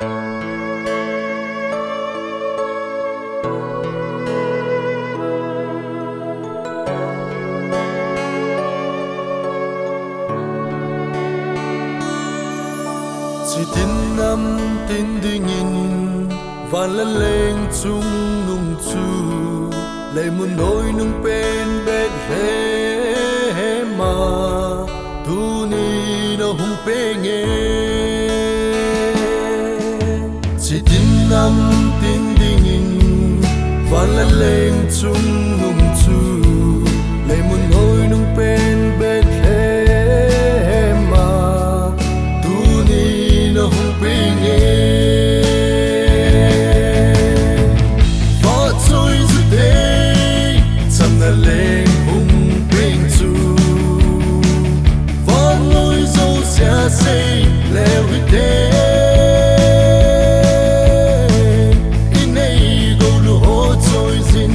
Chitin Namtin dingin Vanlal Chung nung munnoi nungpen Bethlehem ahung peng Chitin Namtin dingin Vanlal Chung munnoi nungpen Bethlehem ahung peng Vahchoi jute Chamna Leng Apengtai Vannoi jousea hite Inei goulu choijin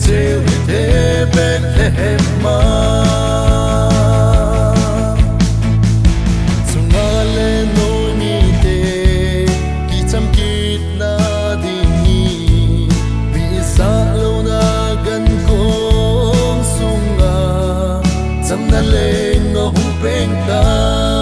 cheo hite Bethlehem Chamna Leng Apengtai